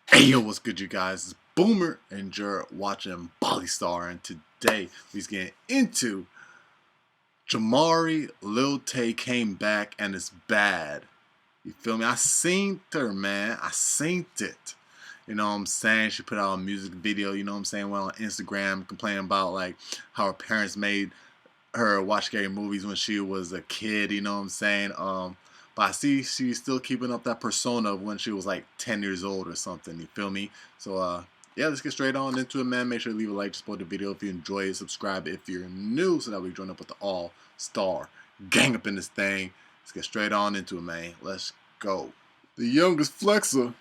Hey yo, what's good you guys? It's Boomer and you're watching Bali Star, and today we're getting into Jamari. Lil Tay came back and it's bad. You feel me? I seen her, man. I seen it. You know what I'm saying? She put out a music video, you know what I'm saying, went on Instagram complaining about like how her parents made her watch scary movies when she was a kid, you know what I'm saying? But I see she's still keeping up that persona of when she was like 10 years old or something, you feel me? So, yeah, let's get straight on into it, man. Make sure to leave a like, support the video if you enjoy it, subscribe if you're new so that we join up with the all-star gang up in this thing. Let's get straight on into it, man. Let's go. The youngest flexer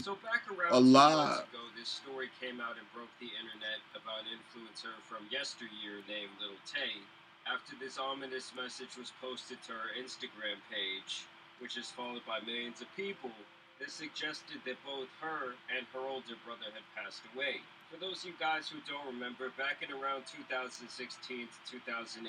So back around 2 months ago, this story came out and broke the internet about an influencer from yesteryear named Lil Tay. After this ominous message was posted to her Instagram page, which is followed by millions of people, this suggested that both her and her older brother had passed away. For those of you guys who don't remember, back in around 2016 to 2018,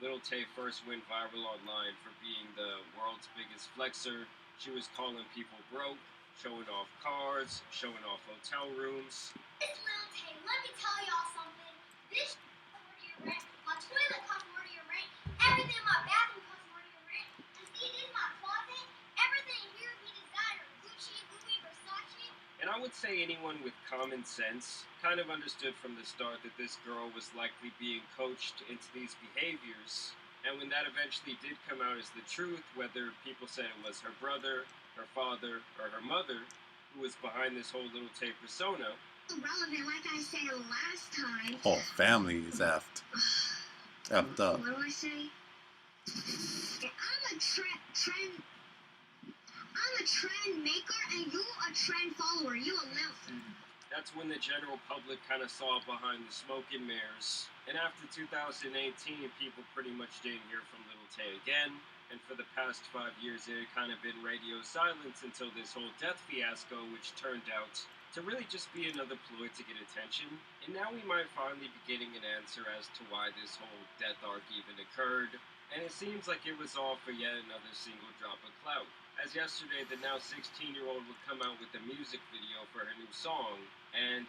Lil Tay first went viral online for being the world's biggest flexer. She was calling people broke, showing off cars, showing off hotel rooms. It's Lil Tay. Let me tell y'all something. This costs more to your rent. My toilet costs more to your rent. Everything in my bathroom costs more to your rent. And see, this is my closet. Everything here we designer. Gucci, Louis, Versace. And I would say anyone with common sense kind of understood from the start that this girl was likely being coached into these behaviors. And when that eventually did come out as the truth, whether people said it was her brother, her father, or her mother who was behind this whole Lil Tay persona. Irrelevant, like I said last time. Oh, family is effed. Effed up. What do I say? I'm a trend maker and you a trend follower. You a Lil. That's when the general public kind of saw behind the smoke and mirrors. And after 2018, people pretty much didn't hear from Lil Tay again. And for the past 5 years, it had kind of been radio silence until this whole death fiasco, which turned out to really just be another ploy to get attention. And now we might finally be getting an answer as to why this whole death arc even occurred. And it seems like it was all for yet another single drop of clout. As yesterday, the now 16-year-old would come out with a music video for her new song. And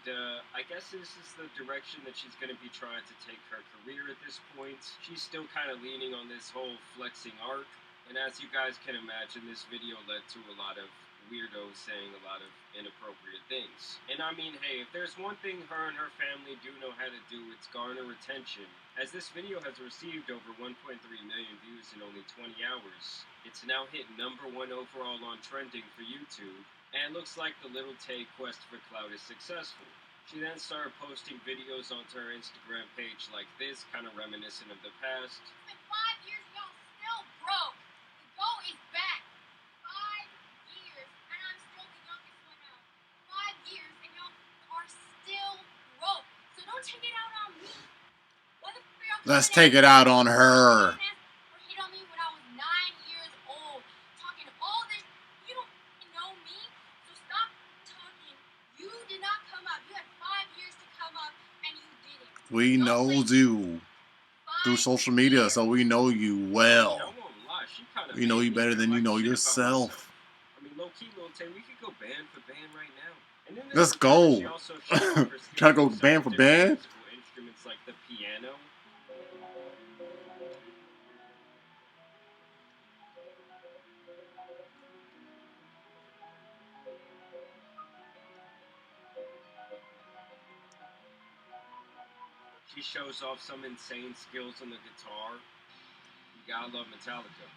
I guess this is the direction that she's going to be trying to take her career at this point. She's still kind of leaning on this whole flexing arc. And as you guys can imagine, this video led to a lot of weirdos saying a lot of inappropriate things. And I mean, hey, if there's one thing her and her family do know how to do, it's garner attention. As this video has received over 1.3 million views in only 20 hours, it's now hit #1 overall on trending for YouTube, and looks like the Lil Tay quest for clout is successful. She then started posting videos onto her Instagram page like this, kind of reminiscent of the past. It's been 5 years, y'all still broke. The goal is back. 5 years, and I'm still the youngest one out. 5 years, and y'all are still broke. So don't take it out on me. Let's take it out on her. Hit on me when I was 9 years old, talking all this. You don't know me, so stop talking. You did not come up. You had 5 years to come up, and you didn't. We know you through social media, so we know you well. We know you better than you know yourself. I mean, low key, Lil Tay, we could go band for band right now. And then let's go. Try to go band for band. Instruments like the piano. She shows off some insane skills on the guitar. You gotta love Metallica.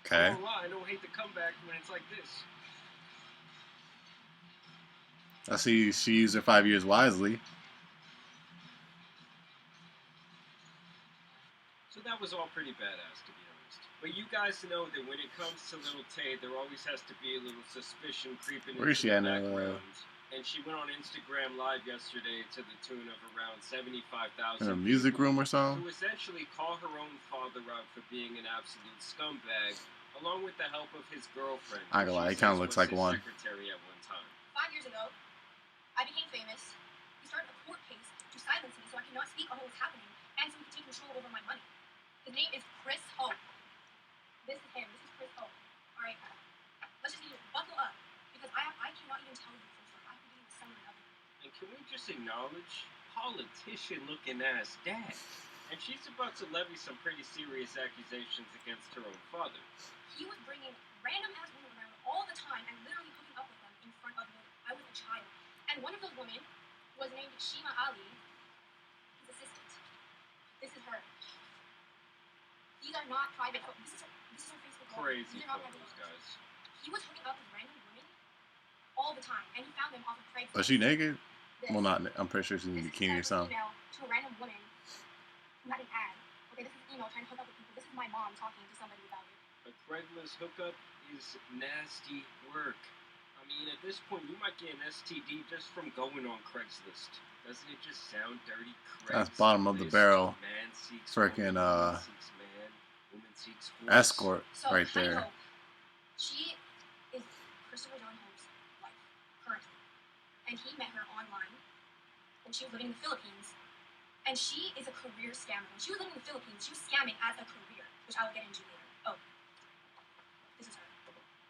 Okay. I don't hate the comeback when it's like this. I see she used her 5 years wisely. So that was all pretty badass, to be honest. But you guys know that when it comes to Lil Tay, there always has to be a little suspicion creeping into the background. And she went on Instagram Live yesterday to the tune of around 75,000 in a music room or something. To essentially call her own father out for being an absolute scumbag, along with the help of his girlfriend. I ain't gonna lie, he kind of looks like one. Secretary at one time. 5 years ago, I became famous. We started a silenced me so I could not speak on what was happening, and so he could take control over my money. His name is Chris Hope. This is him. This is Chris Hope. All right, let's just buckle up because I cannot even tell you the full story. I can give you the summary of it. And can we just acknowledge politician-looking ass dad? And she's about to levy some pretty serious accusations against her own father. He was bringing random ass women around all the time and literally hooking up with them in front of me. I was a child, and one of those women was named Shima Ali, his assistant. This is her. These are not private photos. This is her Facebook photos. Crazy These are not photos, private guys. He was hooking up with random women all the time, and he found them off of Craigslist. Was she naked? This. Well, not. I'm pretty sure she's in a This bikini or is something. an email to a random woman who had an ad. Okay, this is an email trying to hook up with people. This is my mom talking to somebody about it. A Craigslist hookup is nasty work. I mean, at this point, you might get an STD just from going on Craigslist. Doesn't it just sound dirty? That's bottom of the barrel. Man seeks Freaking woman seeks man, woman seeks horse. escort So, right Honey there. Hope, she is Christopher John Hope's wife, currently. And he met her online when she was living in the Philippines. And she is a career scammer. When she was living in the Philippines, she was scamming as a career, which I will get into later. Oh, this is her.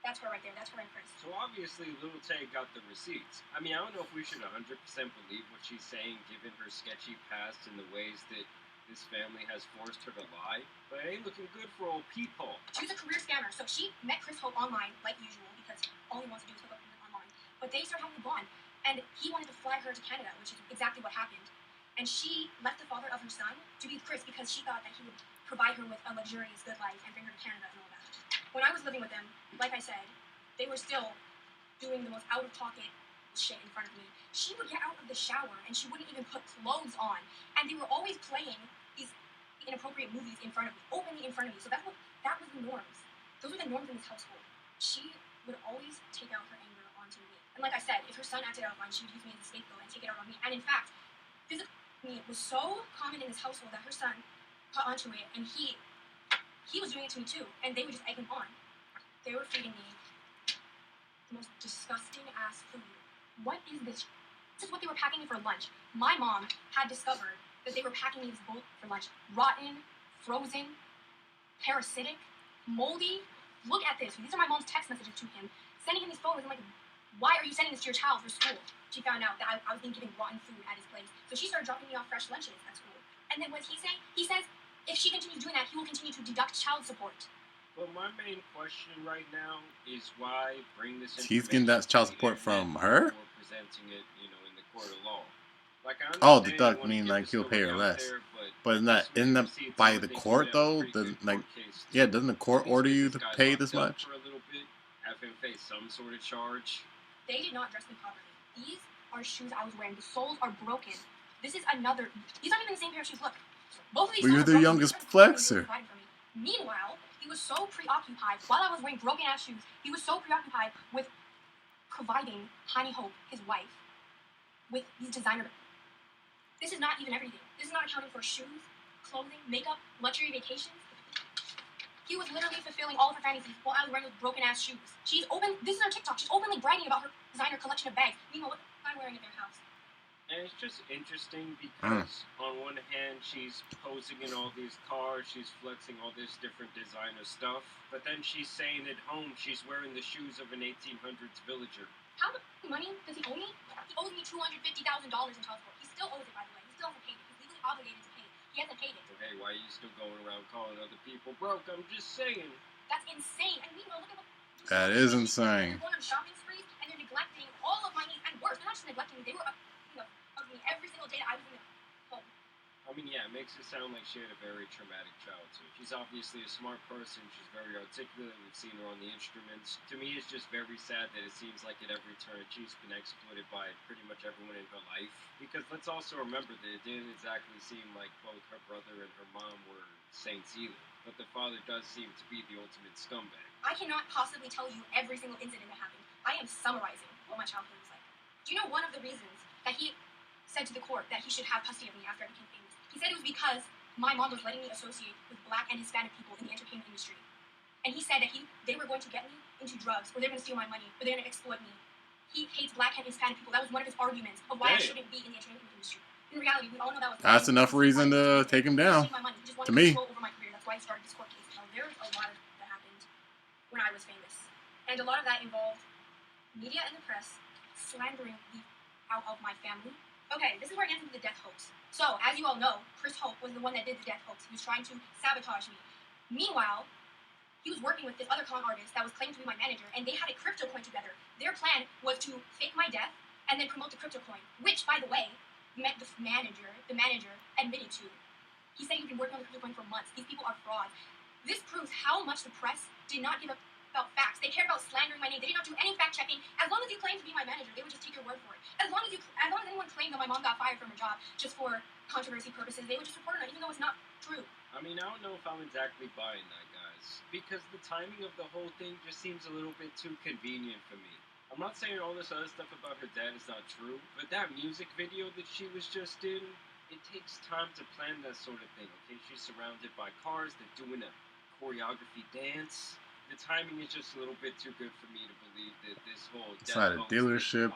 That's her right there. That's her and Chris. So obviously, Lil Tay got the receipts. I mean, I don't know if we should 100% believe what she's saying, given her sketchy past and the ways that this family has forced her to lie. But it ain't looking good for old people. She was a career scammer, so she met Chris Hope online, like usual, because all he wants to do is hook up with him online. But they started having a bond, and he wanted to fly her to Canada, which is exactly what happened. And she left the father of her son to be with Chris because she thought that he would provide her with a luxurious good life and bring her to Canada and all that. When I was living with them, like I said, they were still doing the most out-of-pocket shit in front of me. She would get out of the shower and she wouldn't even put clothes on. And they were always playing these inappropriate movies in front of me, openly in front of me. So that was the norms. Those were the norms in this household. She would always take out her anger onto me. And like I said, if her son acted out of line, she would use me as a scapegoat and take it out on me. And in fact, physical abuse was so common in this household that her son caught onto it, and he was doing it to me too. And they would just egg him on. They were feeding me the most disgusting ass food. What is this? This is what they were packing me for lunch. My mom had discovered that they were packing me this bowl for lunch. Rotten, frozen, parasitic, moldy. Look at this. These are my mom's text messages to him, sending him these photos. I'm like, why are you sending this to your child for school? She found out that I was being given rotten food at his place. So she started dropping me off fresh lunches at school. And then what does he say? He says if she continues doing that, he will continue to deduct child support. Well, my main question right now is why bring this He's getting that child support from her? Or presenting it, in the court of law. Like, I Oh, understand deduct you wanna mean get like the he'll pay her story out less. there, But isn't that by the court though? Doesn't doesn't the court order you to pay this much? For a little bit, have him face some sort of charge. They did not dress me properly. These are shoes I was wearing. The soles are broken. This is another. These aren't even the same pair of shoes. Look, both of these. Well, you're are the broken. youngest These are flexer. Meanwhile, he was so preoccupied while I was wearing broken ass shoes. He was so preoccupied with providing Honey Hope, his wife, with these designer. This is not even everything. This is not accounting for shoes, clothing, makeup, luxury vacations. He was literally fulfilling all of her fantasies while I was wearing those broken ass shoes. This is her TikTok. She's openly bragging about her designer collection of bags. Meanwhile, what am I wearing at their house? And it's just interesting because on one hand, she's posing in all these cars, she's flexing all this different designer stuff, but then she's saying at home she's wearing the shoes of an 1800s villager. How much money does he owe me? He owes me $250,000 in child support. He still owes it, by the way. He still hasn't paid it. He's legally obligated to pay it. He hasn't paid it. So, hey, why are you still going around calling other people broke? I'm just saying. That's insane. And meanwhile, look at what... That is insane. They're going on shopping sprees, and they're neglecting all of my needs. And worse, they're not just neglecting me. They were of me every single day that I was in the home. I mean, yeah, it makes it sound like she had a very traumatic childhood. She's obviously a smart person. She's very articulate. We've seen her on the instruments. To me, it's just very sad that it seems like at every turn she's been exploited by pretty much everyone in her life. Because let's also remember that it didn't exactly seem like both her brother and her mom were saints either. But the father does seem to be the ultimate scumbag. I cannot possibly tell you every single incident that happened. I am summarizing what my childhood was like. Do you know one of the reasons that he said to the court that he should have custody of me after I became famous? He said it was because my mom was letting me associate with Black and Hispanic people in the entertainment industry. And he said that they were going to get me into drugs, or they were going to steal my money, or they were going to exploit me. He hates Black and Hispanic people. That was one of his arguments of why I shouldn't be in the entertainment industry. In reality, we all know that was That's enough reason to take him down. My money. He just wanted To me. control over my career. That's why he started this court case. Now, there's a lot of that happened when I was famous, and a lot of that involved media and the press slandering me out of my family. Okay, this is where I get into the death hoax. So, as you all know, Chris Hope was the one that did the death hoax. He was trying to sabotage me. Meanwhile, he was working with this other con artist that was claimed to be my manager, and they had a crypto coin together. Their plan was to fake my death and then promote the crypto coin, which, by the way, meant the manager admitted to. He said he'd been working on the crypto coin for months. These people are frauds. This proves how much the press did not give a about facts. They cared about slandering my name. They did not do any fact checking. As long as you claimed to be my manager, they would just take your word for it. As long as anyone claimed that my mom got fired from her job just for controversy purposes, they would just report on it, even though it's not true. I mean, I don't know if I'm exactly buying that, guys, because the timing of the whole thing just seems a little bit too convenient for me. I'm not saying all this other stuff about her dad is not true, but that music video that she was just in, it takes time to plan that sort of thing, okay? She's surrounded by cars, they're doing a choreography dance. The timing is just a little bit too good for me to believe that this whole inside a dealership,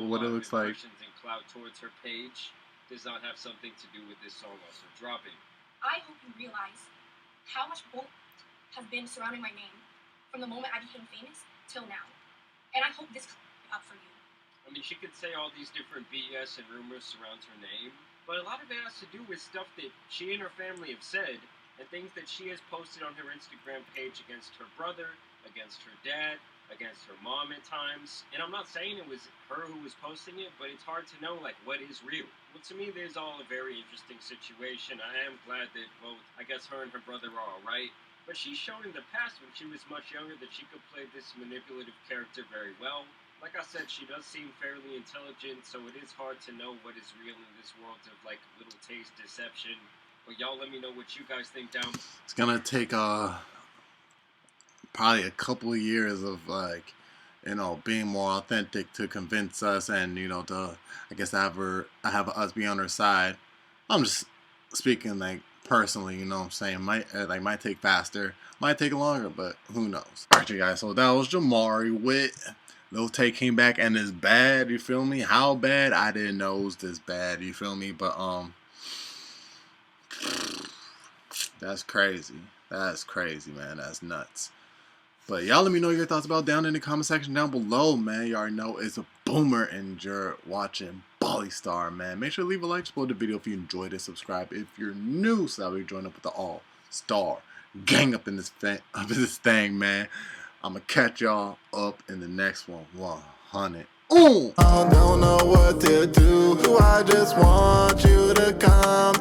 what it looks like. And clout towards her page does not have something to do with this song also dropping. I hope you realize how much bull has been surrounding my name from the moment I became famous till now. And I hope this comes up for you. I mean, she could say all these different BS and rumors surround her name, but a lot of it has to do with stuff that she and her family have said, and things that she has posted on her Instagram page against her brother, against her dad, against her mom at times. And I'm not saying it was her who was posting it, but it's hard to know, like, what is real. Well, to me, there's all a very interesting situation. I am glad that both, I guess her and her brother are alright. But she's shown in the past, when she was much younger, that she could play this manipulative character very well. Like I said, she does seem fairly intelligent, so it is hard to know what is real in this world of, like, Lil Tay's deception. But y'all let me know what you guys think down. It's gonna take probably a couple of years of, like, you know, being more authentic to convince us, and, you know, to, I guess, have us be on her side. I'm just speaking, like, personally, you know what I'm saying? Might take faster, might take longer, but who knows? Alright, you guys, so that was Jamari with Lil Tay came back, and it's bad, you feel me? How bad? I didn't know it was this bad, you feel me? But, that's crazy. That's crazy, man. That's nuts. But y'all let me know your thoughts about down in the comment section down below, man. You already know it's a boomer, and you're watching Bali Star, man. Make sure to leave a like, support the video if you enjoyed it, subscribe if you're new, so that way you join up with the all-star gang up in this thing, man. I'ma catch y'all up in the next one. 100. Ooh! I don't know what to do. I just want you to come